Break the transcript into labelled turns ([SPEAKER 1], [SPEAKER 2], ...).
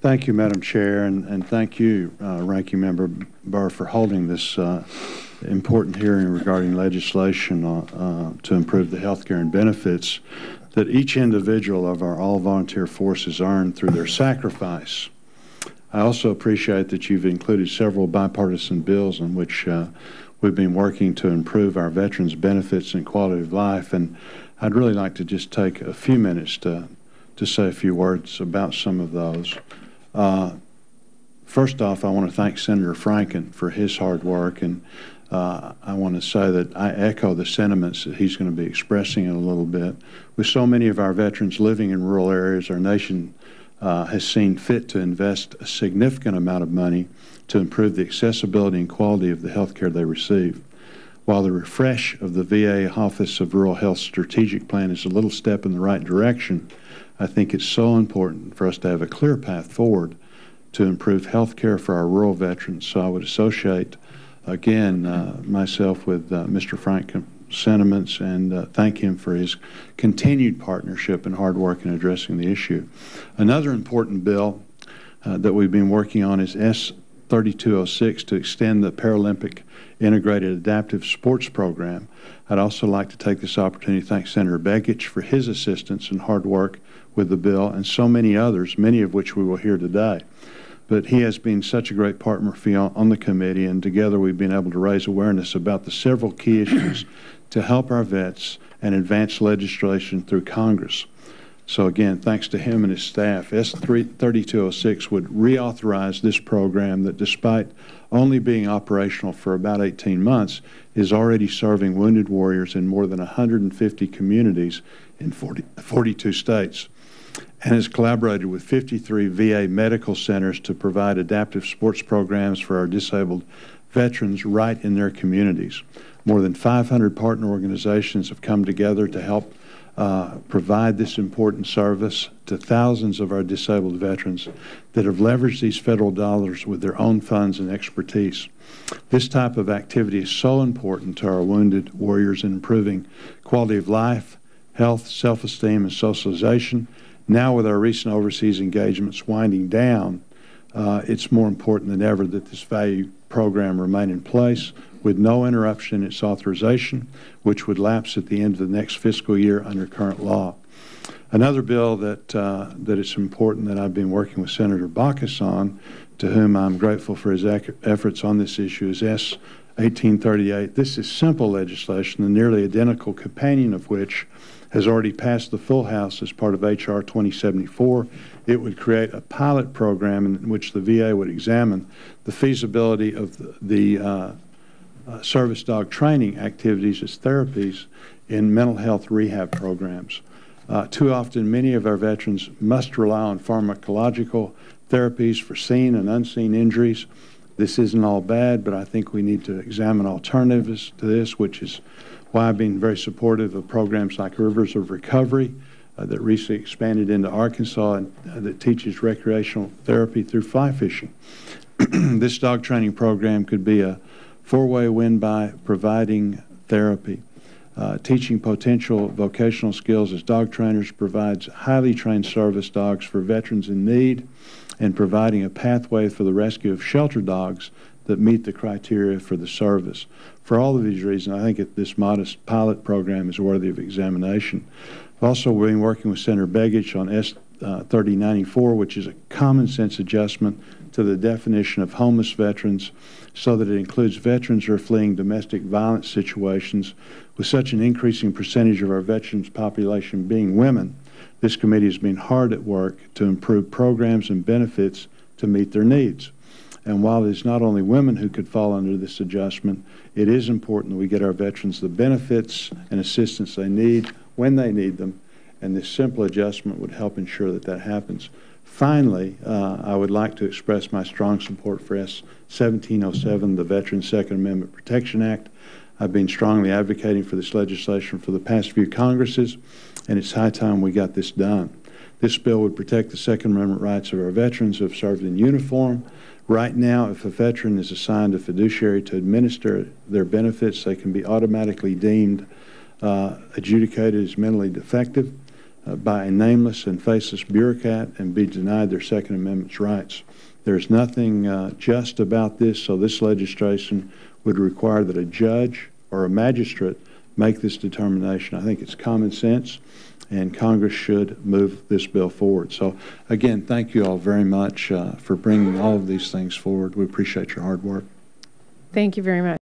[SPEAKER 1] Thank you, Madam Chair, and thank you, Ranking Member Burr, for holding this important hearing regarding legislation to improve the health care and benefits that each individual of our all-volunteer forces earn through their sacrifice. I also appreciate that you've included several bipartisan bills in which we've been working to improve our veterans' benefits and quality of life, and I'd really like to just take a few minutes to say a few words about some of those. First off, I want to thank Senator Franken for his hard work, and I want to say that I echo the sentiments that he's going to be expressing in a little bit. With so many of our veterans living in rural areas, our nation has seen fit to invest a significant amount of money to improve the accessibility and quality of the health care they receive. While the refresh of the VA Office of Rural Health Strategic Plan is a little step in the right direction, I think it's so important for us to have a clear path forward to improve health care for our rural veterans. So I would associate, again, myself with Mr. Franken's sentiments and thank him for his continued partnership and hard work in addressing the issue. Another important bill that we've been working on is S3206 to extend the Paralympic Integrated Adaptive Sports Program. I'd also like to take this opportunity to thank Senator Begich for his assistance and hard work with the bill, and so many others, many of which we will hear today. But he has been such a great partner for you on the committee, and together we've been able to raise awareness about the several key issues to help our vets and advance legislation through Congress. So again, thanks to him and his staff, S3206 would reauthorize this program that, despite only being operational for about 18 months, is already serving wounded warriors in more than 150 communities in 42 states, and has collaborated with 53 VA medical centers to provide adaptive sports programs for our disabled veterans right in their communities. More than 500 partner organizations have come together to help provide this important service to thousands of our disabled veterans that have leveraged these federal dollars with their own funds and expertise. This type of activity is so important to our wounded warriors in improving quality of life, health, self-esteem, and socialization. Now, with our recent overseas engagements winding down, it's more important than ever that this value program remain in place with no interruption in its authorization, which would lapse at the end of the next fiscal year under current law. Another bill that it's important that I've been working with Senator Baucus on, to whom I'm grateful for his efforts on this issue, is S. 1838. This is simple legislation, the nearly identical companion of which has already passed the full House as part of H.R. 2074. It would create a pilot program in which the VA would examine the feasibility of the service dog training activities as therapies in mental health rehab programs. Too often, many of our veterans must rely on pharmacological therapies for seen and unseen injuries. This isn't all bad, but I think we need to examine alternatives to this, which is why I've been very supportive of programs like Rivers of Recovery that recently expanded into Arkansas and that teaches recreational therapy through fly fishing. This dog training program could be a four-way win by providing therapy, teaching potential vocational skills as dog trainers, provides highly trained service dogs for veterans in need, and providing a pathway for the rescue of shelter dogs that meet the criteria for the service. For all of these reasons, I think this modest pilot program is worthy of examination. I've also been working with Senator Begich on S. 3094, which is a common sense adjustment to the definition of homeless veterans so that it includes veterans who are fleeing domestic violence situations. With such an increasing percentage of our veterans population being women, this committee has been hard at work to improve programs and benefits to meet their needs. And while it is not only women who could fall under this adjustment, it is important that we get our veterans the benefits and assistance they need when they need them, and this simple adjustment would help ensure that that happens. Finally, I would like to express my strong support for S. 1707, the Veterans Second Amendment Protection Act. I've been strongly advocating for this legislation for the past few Congresses, and it's high time we got this done. This bill would protect the Second Amendment rights of our veterans who have served in uniform. Right now, if a veteran is assigned a fiduciary to administer their benefits, they can be automatically deemed adjudicated as mentally defective. by a nameless and faceless bureaucrat and be denied their Second Amendment rights. There's nothing just about this, so this legislation would require that a judge or a magistrate make this determination. I think it's common sense, and Congress should move this bill forward. So, again, thank you all very much for bringing all of these things forward. We appreciate your hard work.
[SPEAKER 2] Thank you very much.